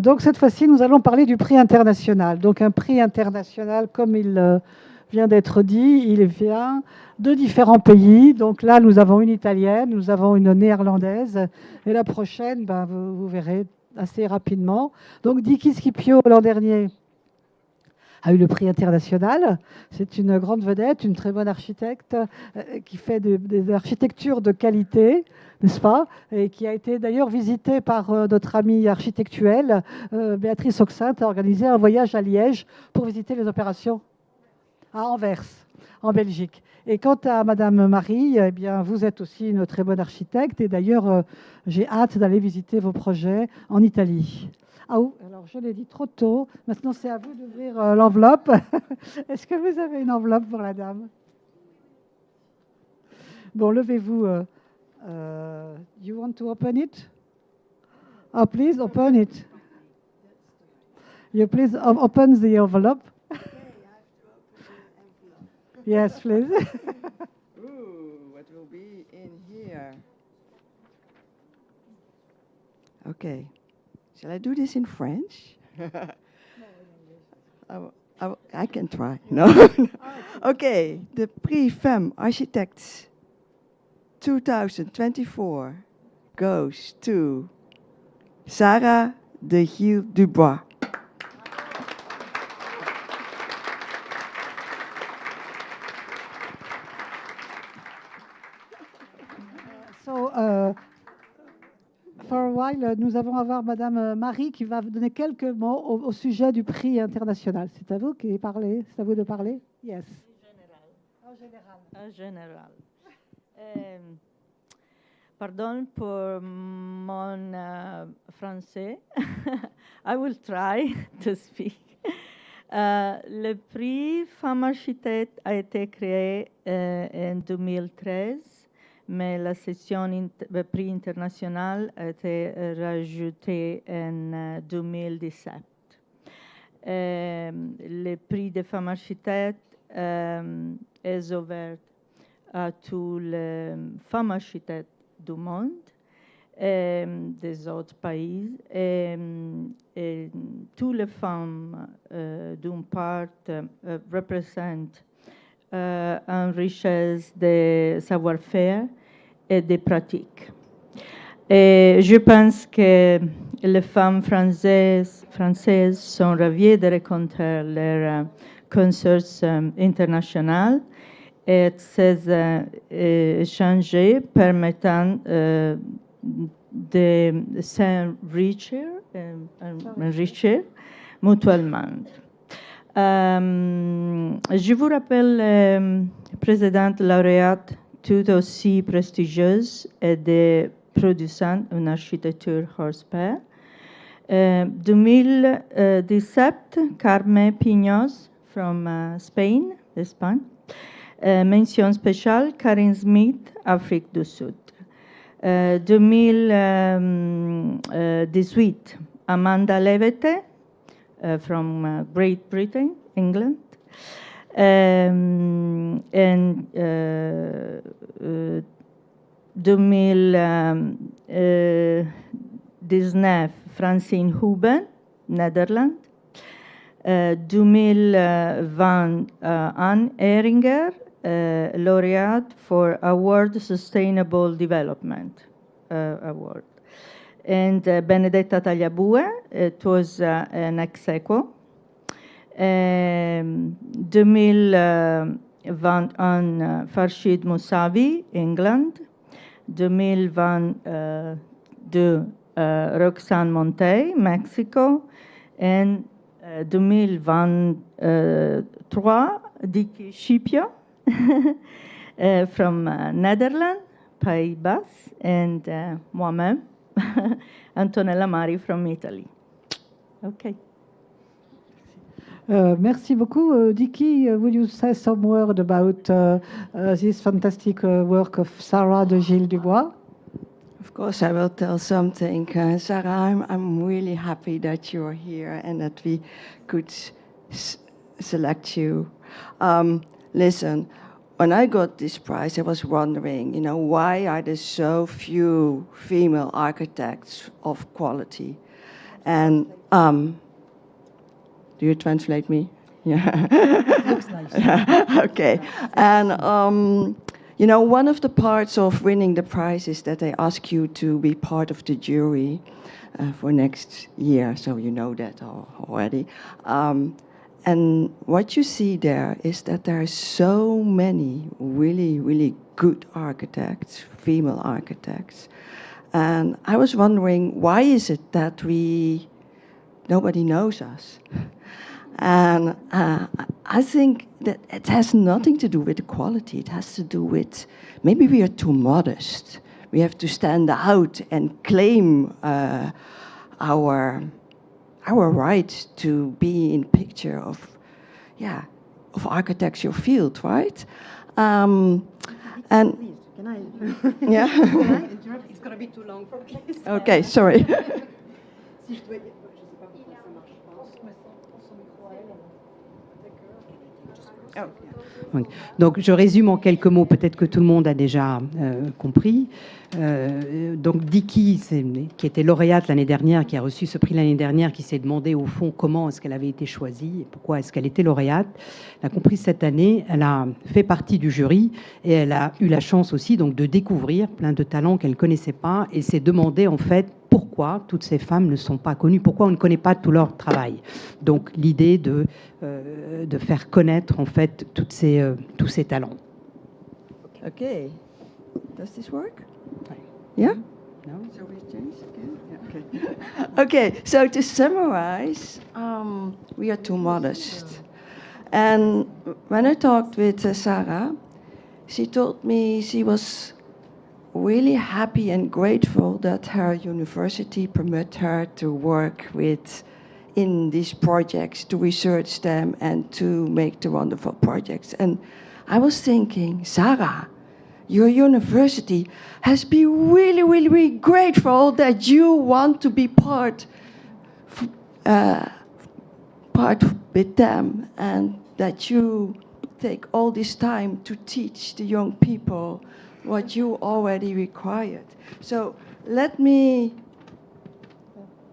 Donc cette fois-ci, nous allons parler du prix international. Donc un prix international, comme il vient d'être dit, il vient de différents pays. Donc là, nous avons une italienne, nous avons une néerlandaise, et la prochaine, ben, vous verrez assez rapidement. Donc Diki Scipio, l'an dernier, a eu le prix international. C'est une grande vedette, une très bonne architecte qui fait des architectures de qualité, n'est-ce pas? Et qui a été d'ailleurs visitée par notre amie architectuelle, Béatrice Oxinte, a organisé un voyage à Liège pour visiter les opérations à Anvers, en Belgique. Et quant à Madame Marie, eh bien, vous êtes aussi une très bonne architecte. Et d'ailleurs, j'ai hâte d'aller visiter vos projets en Italie. Ah oui, alors je l'ai dit trop tôt. Maintenant, c'est à vous d'ouvrir l'enveloppe. Est-ce que vous avez une enveloppe pour la dame? Bon, levez-vous. You want to open it? Oh, please open it. You please open the envelope. Yes, please. Ooh, what will be in here? Okay. Shall I do this in French? I can try. No. Okay. The Prix Femme Architects 2024 goes to Sarah de Gilles Dubois. So, for a while, nous allons avoir Madame Marie qui va donner quelques mots au sujet du prix international. C'est à vous qui parlez, c'est à vous de parler. Yes. En général. Pardon pour mon français. I will try to speak. Le prix Femme Architecte a été créé en 2013, mais la session prix international a été rajoutée en 2017. Le prix des femmes architectes est ouvert à toutes les femmes architectes du monde, des autres pays, et toutes les femmes d'une part représentent une richesse de savoir-faire et de pratiques. Et je pense que les femmes françaises sont ravies de rencontrer leurs consorts internationaux et ces échanges permettant de s'enrichir mutuellement. Je vous rappelle, présidente lauréate, tout aussi prestigieuse et de produisant une architecture hors pair. 2017, Carmen Piños from Spain, Espagne. Mention spéciale, Karin Smith, Afrique du Sud. 2018, Amanda Levete from Great Britain, England. And 2019, Francine Huben, Netherlands. 2020, Anne Ehringer, laureate for Award Sustainable Development Award. And Benedetta Tagliabue, it was an ex aequo. 2021, Farshid Moussavi, England. 2022, Roxane Montey, Mexico. And 2023, Diki Scipio from Netherlands, Pays-Bas, and moi-même, Antonella Mari from Italy. Okay. Merci beaucoup. Diki, will you say some word about this fantastic work of Sarah de Gilles Dubois? Of course, I will tell something. Sarah, I'm really happy that you're here and that we could select you. Listen, when I got this prize, I was wondering, why are there so few female architects of quality? And do you translate me? Yeah. Looks nice. Okay. And you know, one of the parts of winning the prize is that they ask you to be part of the jury for next year. So you know that already. And what you see there is that there are so many really, really good architects, female architects. And I was wondering, why is it that nobody knows us? And I think that it has nothing to do with the quality. It has to do with maybe we are too modest. We have to stand out and claim our right to be in picture of architecture field, right? And Please, can I? yeah. Can I interrupt? It's gonna be too long for me. Okay, sorry. Si je dois dire, je sais pas pourquoi ça marche pas. Oui. Donc, je résume en quelques mots, peut-être que tout le monde a déjà compris. Donc, Diki, qui était lauréate l'année dernière, qui a reçu ce prix l'année dernière, qui s'est demandé au fond comment est-ce qu'elle avait été choisie et pourquoi est-ce qu'elle était lauréate, elle a compris cette année, elle a fait partie du jury et elle a eu la chance aussi donc, de découvrir plein de talents qu'elle ne connaissait pas et s'est demandé en fait pourquoi toutes ces femmes ne sont pas connues, pourquoi on ne connaît pas tout leur travail. Donc l'idée de faire connaître en fait tous ces talents. Okay. Does this work? Ouais. Yeah? No? So we change again? Yeah, okay. Okay, so to summarize, we are too modest. And when I talked with Sarah, she told me she was really happy and grateful that her university permit her to work in these projects, to research them and to make the wonderful projects. And I was thinking, Sarah, your university has been really, really, really grateful that you want to be part with them and that you take all this time to teach the young people what you already required. So let me...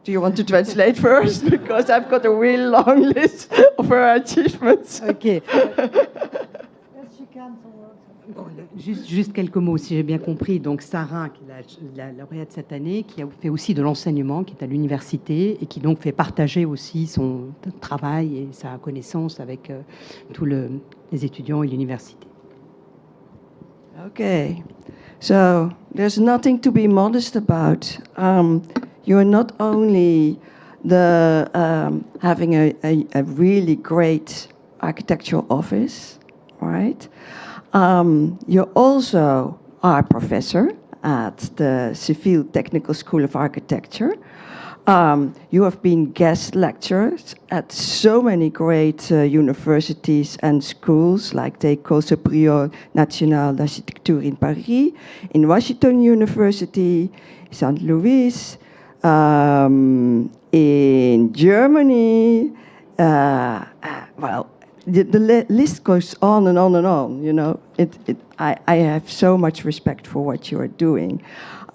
Do you want to translate first? Because I've got a really long list of her achievements. Ok. Bon, juste quelques mots, si j'ai bien compris. Donc Sarah, qui est la lauréate cette année, qui a fait aussi de l'enseignement, qui est à l'université et qui donc fait partager aussi son travail et sa connaissance avec tous les étudiants et l'université. Okay, so there's nothing to be modest about. You're not only having a really great architectural office, right? You also are a professor at the Civil Technical School of Architecture. You have been guest lecturers at so many great universities and schools, like the École supérieure nationale d'architecture in Paris, in Washington University, St. Louis, in Germany. Well, the list goes on and on and on. You know, I have so much respect for what you are doing.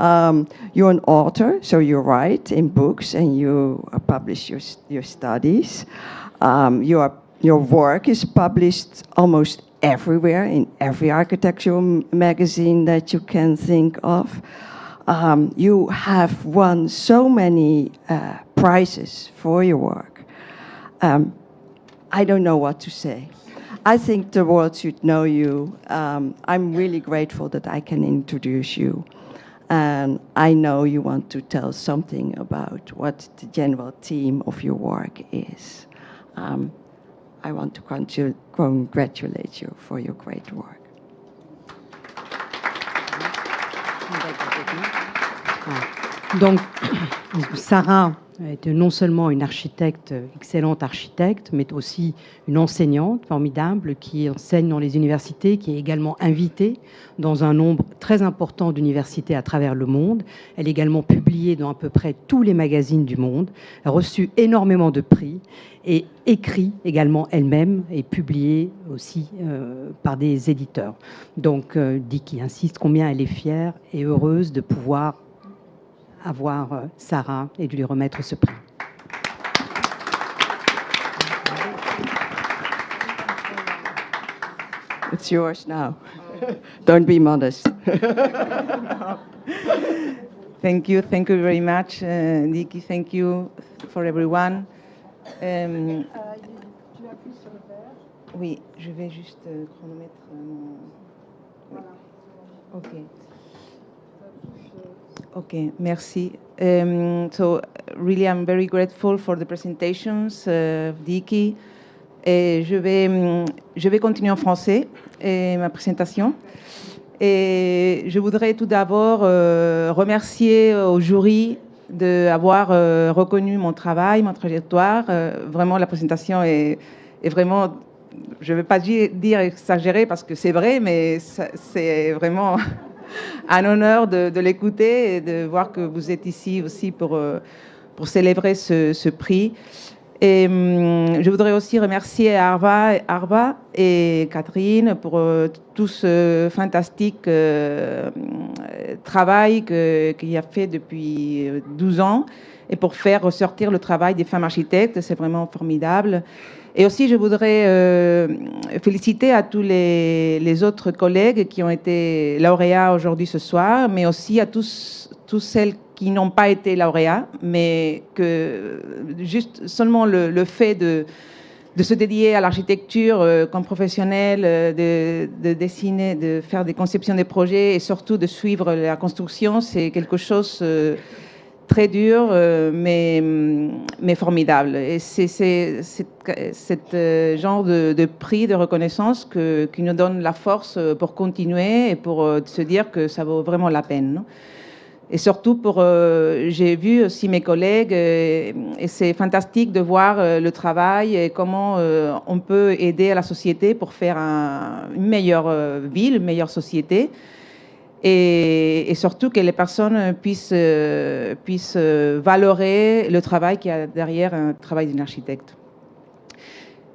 You're an author, so you write in books and you publish your studies. Your work is published almost everywhere, in every architectural magazine that you can think of. You have won so many prizes for your work. I don't know what to say. I think the world should know you. I'm really grateful that I can introduce you. And I know you want to tell something about what the general theme of your work is. I want to congratulate you for your great work. Donc, Sarah est non seulement une architecte, excellente architecte, mais aussi une enseignante formidable qui enseigne dans les universités, qui est également invitée dans un nombre très important d'universités à travers le monde. Elle est également publiée dans à peu près tous les magazines du monde, a reçu énormément de prix et écrit également elle-même et publiée aussi par des éditeurs. Donc, Diki insiste combien elle est fière et heureuse de pouvoir avoir Sarah et de lui remettre ce prix. It's yours now. Don't be modest. Thank you very much, Nikki. Thank you for everyone. Oui, je vais juste chronomettre mon... Oui. Okay, merci. So really, I'm very grateful for the presentations of Nikki. Et je vais continuer en français ma présentation. Et je voudrais tout d'abord remercier au jury d'avoir reconnu mon travail, mon trajectoire. Vraiment, la présentation est vraiment, je ne vais pas dire exagérée parce que c'est vrai, mais c'est vraiment un honneur de l'écouter et de voir que vous êtes ici aussi pour célébrer ce prix. Et je voudrais aussi remercier Arva et Catherine pour tout ce fantastique travail qu'il a fait depuis 12 ans et pour faire ressortir le travail des femmes architectes. C'est vraiment formidable. Et aussi, je voudrais féliciter à tous les autres collègues qui ont été lauréats aujourd'hui ce soir, mais aussi à tous celles qui n'ont pas été lauréats, mais que juste seulement le fait de se dédier à l'architecture comme professionnel, de dessiner, de faire des conceptions des projets et surtout de suivre la construction, c'est quelque chose très dur, mais formidable. Et c'est ce genre de prix de reconnaissance qui nous donne la force pour continuer et pour se dire que ça vaut vraiment la peine, non? Et surtout j'ai vu aussi mes collègues et c'est fantastique de voir le travail et comment on peut aider à la société pour faire une meilleure ville, une meilleure société. Et surtout que les personnes puissent valorer le travail qu'il y a derrière un travail d'un architecte.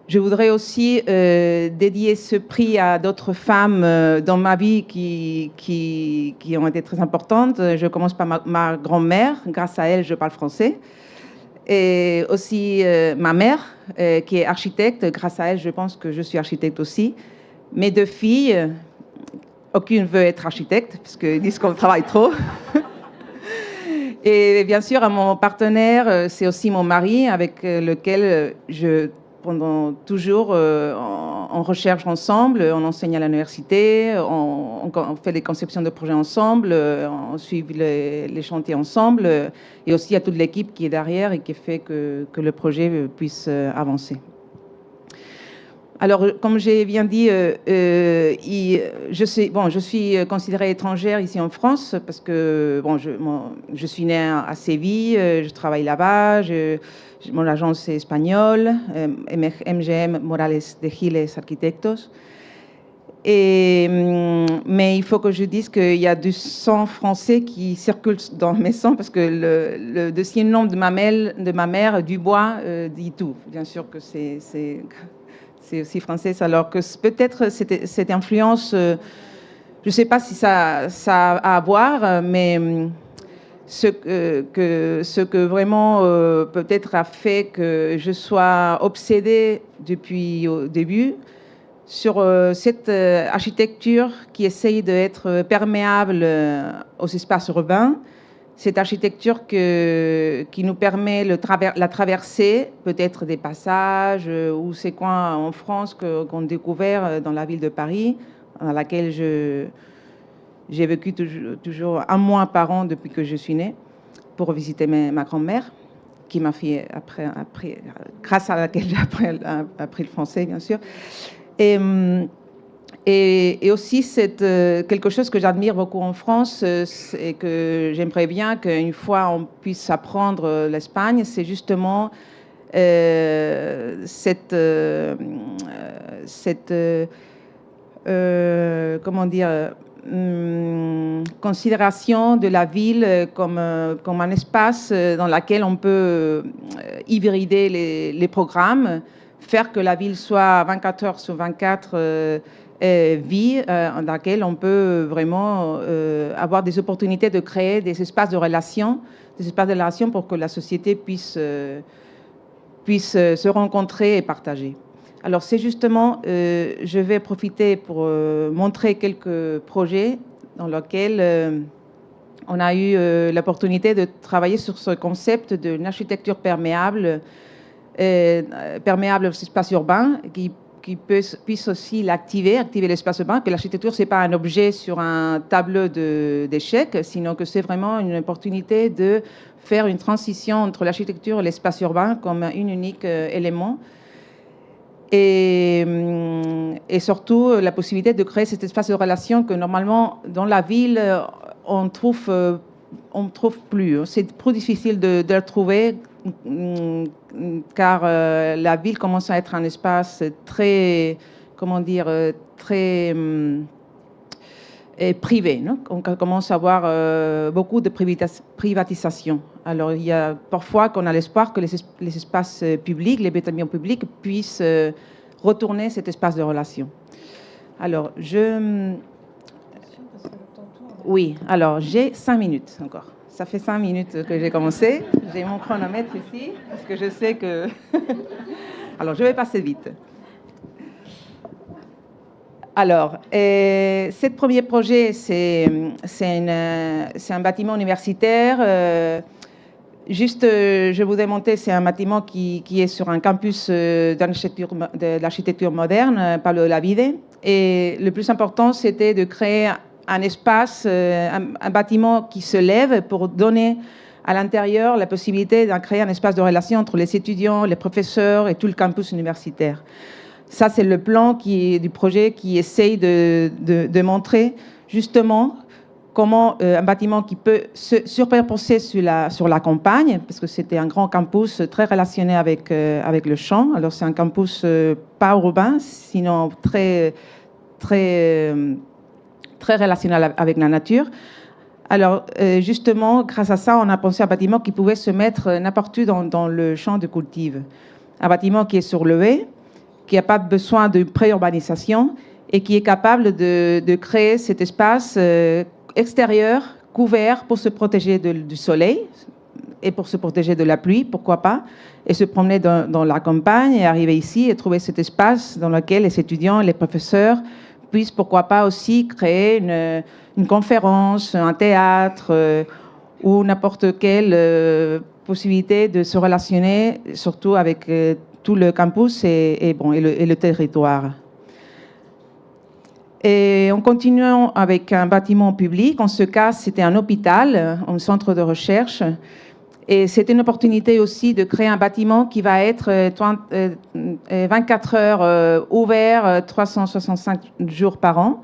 Je voudrais aussi dédier ce prix à d'autres femmes dans ma vie qui ont été très importantes. Je commence par ma grand-mère. Grâce à elle, je parle français. Et aussi ma mère, qui est architecte. Grâce à elle, je pense que je suis architecte aussi. Mes 2 filles, aucune veut être architecte, parce qu'ils disent qu'on travaille trop. Et bien sûr, à mon partenaire, c'est aussi mon mari, avec lequel pendant toujours, on recherche ensemble, on enseigne à l'université, on fait des conceptions de projets ensemble, on suit les chantiers ensemble, et aussi à toute l'équipe qui est derrière et qui fait que le projet puisse avancer. Alors, comme j'ai bien dit, je suis considérée étrangère ici en France parce que je suis née à Séville, je travaille là-bas, mon agence est espagnole, MGM Morales de Giles Arquitectos. Mais il faut que je dise qu'il y a du sang français qui circule dans mes sangs parce que le deuxième nom de ma mère, Dubois, dit tout. Bien sûr que c'est aussi français, alors que peut-être cette influence, je ne sais pas si ça a à voir, mais ce que vraiment peut-être a fait que je sois obsédée depuis au début sur cette architecture qui essaye d'être perméable aux espaces urbains, cette architecture qui nous permet la traversée, peut-être des passages ou ces coins en France qu'on a découvert dans la ville de Paris, dans laquelle j'ai vécu toujours 1 mois par an depuis que je suis née pour visiter ma grand-mère, qui m'a fait grâce à laquelle j'ai appris le français, bien sûr. Et aussi, c'est quelque chose que j'admire beaucoup en France et que j'aimerais bien qu'une fois on puisse apprendre l'Espagne, c'est justement cette comment dire, considération de la ville comme un espace dans lequel on peut hybrider les programmes, faire que la ville soit 24 heures sur 24 vie dans laquelle on peut vraiment avoir des opportunités de créer des espaces de relation pour que la société puisse se rencontrer et partager. Alors, c'est justement, je vais profiter pour montrer quelques projets dans lesquels on a eu l'opportunité de travailler sur ce concept d'une architecture perméable, perméable aux espaces urbains, qui puisse aussi activer l'espace urbain, que l'architecture, ce n'est pas un objet sur un tableau d'échecs, sinon que c'est vraiment une opportunité de faire une transition entre l'architecture et l'espace urbain comme un unique élément. Et surtout, la possibilité de créer cet espace de relation que normalement, dans la ville, on trouve plus. C'est plus difficile de le trouver car la ville commence à être un espace très, comment dire, très privé. Non? On commence à avoir beaucoup de privatisation. Alors, il y a parfois qu'on a l'espoir que les espaces publics, les bâtiments publics puissent retourner cet espace de relation. Alors, oui, alors j'ai 5 minutes encore. Ça fait 5 minutes que j'ai commencé. J'ai mon chronomètre ici, parce que je sais que... Alors, je vais passer vite. Alors, ce premier projet, c'est un bâtiment universitaire. Juste, je vous ai montré, c'est un bâtiment qui est sur un campus de l'architecture moderne, Pablo de la Vide. Et le plus important, c'était de créer un espace, un bâtiment qui se lève pour donner à l'intérieur la possibilité de créer un espace de relation entre les étudiants, les professeurs et tout le campus universitaire. Ça, c'est le plan du projet qui essaye de montrer justement comment un bâtiment qui peut se superposer sur la campagne, parce que c'était un grand campus très relationné avec le champ. Alors, c'est un campus pas urbain, sinon très relationnel avec la nature. Alors, justement, grâce à ça, on a pensé à un bâtiment qui pouvait se mettre n'importe où dans le champ de cultive. Un bâtiment qui est sur le haie, qui n'a pas besoin de pré-urbanisation et qui est capable de créer cet espace extérieur, couvert, pour se protéger du soleil et pour se protéger de la pluie, pourquoi pas, et se promener dans la campagne et arriver ici et trouver cet espace dans lequel les étudiants et les professeurs puissent, pourquoi pas, aussi créer une conférence, un théâtre ou n'importe quelle possibilité de se relationner, surtout avec tout le campus et le territoire. Et en continuant avec un bâtiment public, en ce cas, c'était un hôpital, un centre de recherche. Et c'était une opportunité aussi de créer un bâtiment qui va être 24 heures ouvert, 365 jours par an.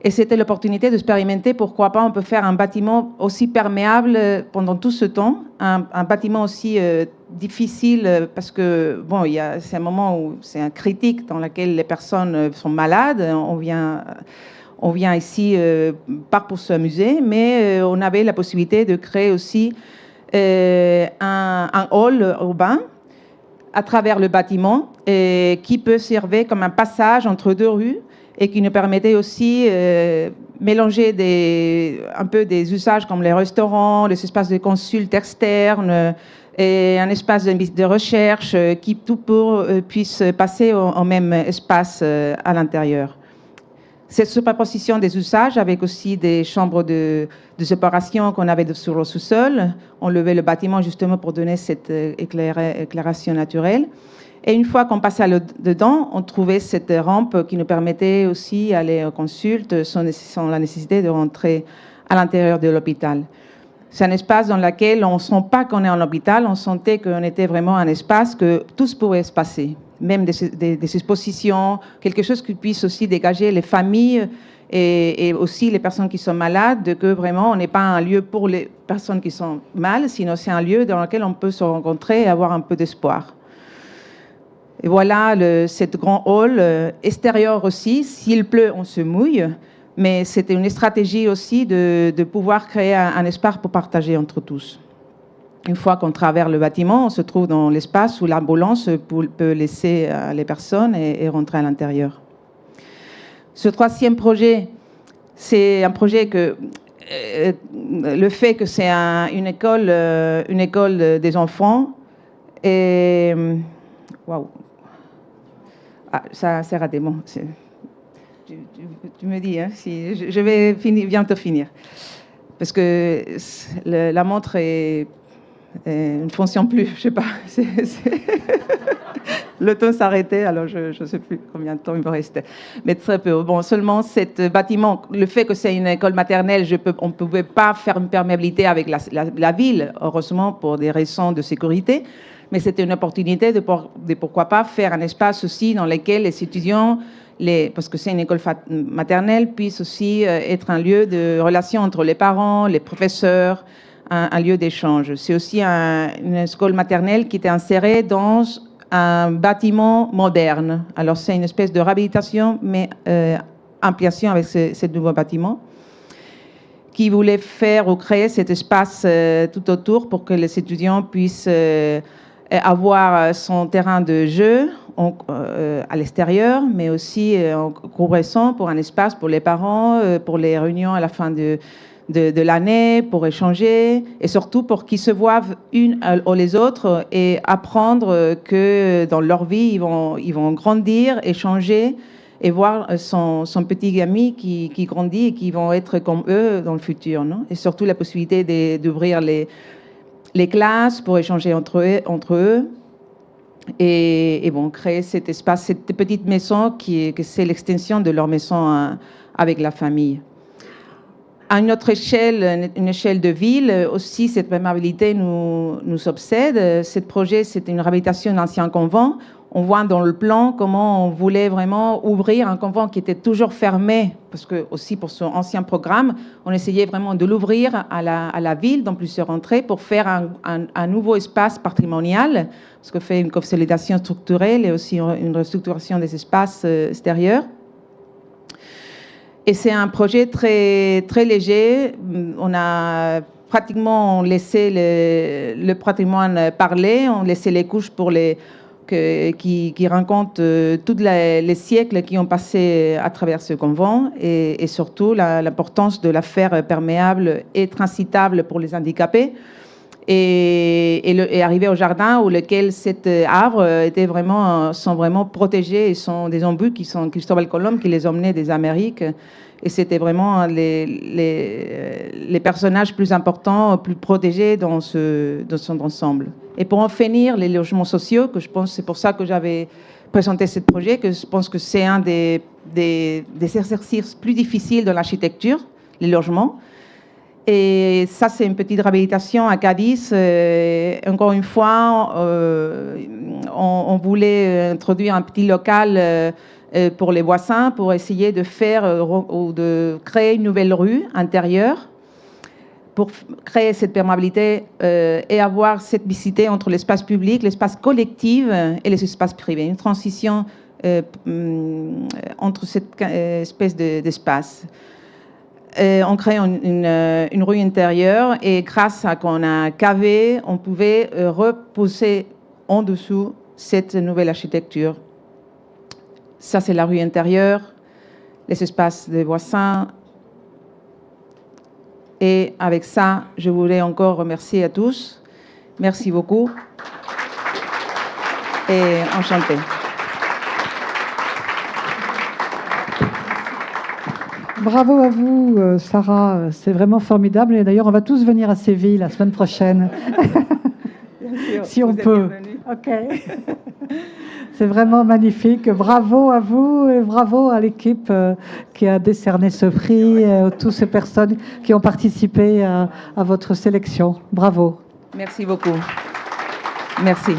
Et c'était l'opportunité d'expérimenter pourquoi pas on peut faire un bâtiment aussi perméable pendant tout ce temps, un bâtiment aussi difficile parce que bon, c'est un moment où c'est un critique dans lequel les personnes sont malades. On vient ici pas pour s'amuser, mais on avait la possibilité de créer aussi un hall urbain à travers le bâtiment qui peut servir comme un passage entre deux rues et qui nous permettait aussi mélanger un peu des usages comme les restaurants, les espaces de consulte externes et un espace de recherche qui tout puisse passer au même espace à l'intérieur. Cette superposition des usages avec aussi des chambres de séparation qu'on avait sur le sous-sol, on levait le bâtiment justement pour donner cette éclairation naturelle. Et une fois qu'on passait dedans, on trouvait cette rampe qui nous permettait aussi d'aller aux consultes sans la nécessité de rentrer à l'intérieur de l'hôpital. C'est un espace dans lequel on ne sent pas qu'on est en hôpital, on sentait qu'on était vraiment un espace que tout pouvait se passer, même des expositions, quelque chose qui puisse aussi dégager les familles et aussi les personnes qui sont malades, que vraiment on n'est pas un lieu pour les personnes qui sont mal, sinon c'est un lieu dans lequel on peut se rencontrer et avoir un peu d'espoir. Et voilà cet grand hall extérieur aussi. S'il pleut, on se mouille. Mais c'était une stratégie aussi de pouvoir créer un espace pour partager entre tous. Une fois qu'on traverse le bâtiment, on se trouve dans l'espace où l'ambulance peut laisser les personnes et rentrer à l'intérieur. Ce troisième projet, c'est un projet que le fait que c'est une école des enfants et waouh. Ah, ça c'est raté. Bon, tu me dis, hein, si je vais bientôt finir. Parce que la montre ne fonctionne plus, je ne sais pas. Le temps s'arrêtait, alors je ne sais plus combien de temps il me restait. Mais très peu. Bon, seulement cet bâtiment, le fait que c'est une école maternelle, on ne pouvait pas faire une perméabilité avec la ville, heureusement, pour des raisons de sécurité. Mais c'était une opportunité de pourquoi pas faire un espace aussi dans lequel les étudiants, parce que c'est une école maternelle, puissent aussi être un lieu de relation entre les parents, les professeurs, un lieu d'échange. C'est aussi une école maternelle qui était insérée dans un bâtiment moderne. Alors c'est une espèce de réhabilitation, mais ampliation avec ce nouveau bâtiment, qui voulait faire ou créer cet espace tout autour pour que les étudiants puissent avoir son terrain de jeu à l'extérieur, mais aussi en couvre-récent pour un espace pour les parents, pour les réunions à la fin de l'année, pour échanger, et surtout pour qu'ils se voient une ou les autres et apprendre que dans leur vie, ils vont grandir, échanger et voir son petit ami qui grandit et qui vont être comme eux dans le futur, non? Et surtout la possibilité d'ouvrir les classes pour échanger entre eux et bon, créer cet espace, cette petite maison que c'est l'extension de leur maison avec la famille. À une autre échelle, une échelle de ville, aussi cette perméabilité nous obsède. Ce projet, c'est une réhabilitation d'un ancien convent. On voit dans le plan comment on voulait vraiment ouvrir un convent qui était toujours fermé, parce que aussi pour son ancien programme, on essayait vraiment de l'ouvrir à la ville dans plusieurs entrées pour faire un nouveau espace patrimonial, parce qu'on fait une consolidation structurelle et aussi une restructuration des espaces extérieurs. Et c'est un projet très, très léger. On a pratiquement laissé le patrimoine parler, on laissé les couches pour qui racontent tous les siècles qui ont passé à travers ce convent et surtout l'importance de la faire perméable et transitable pour les handicapés. Et arriver au jardin où lequel cet arbre sont vraiment protégés et sont des embûts qui sont Cristobal Colomb qui les emmenait des Amériques. Et c'était vraiment les personnages plus importants, plus protégés dans son ensemble. Et pour en finir, les logements sociaux, que je pense c'est pour ça que j'avais présenté ce projet, que je pense que c'est un des exercices plus difficiles dans l'architecture, les logements. Et ça, c'est une petite réhabilitation à Cadiz. Encore une fois, on voulait introduire un petit local pour les voisins, pour essayer de faire ou de créer une nouvelle rue intérieure, pour créer cette perméabilité et avoir cette mixité entre l'espace public, l'espace collectif et les espaces privés. Une transition entre cette espèce d'espace. On crée une rue intérieure et grâce à qu'on a cavé, on pouvait reposer en dessous cette nouvelle architecture. Ça, c'est la rue intérieure, les espaces des voisins. Et avec ça, je voulais encore remercier à tous. Merci beaucoup. Et enchantée. Bravo à vous, Sarah. C'est vraiment formidable. Et d'ailleurs, on va tous venir à Séville la semaine prochaine. Si on peut. OK. C'est vraiment magnifique. Bravo à vous et bravo à l'équipe qui a décerné ce prix, toutes ces personnes qui ont participé à votre sélection. Bravo. Merci beaucoup. Merci.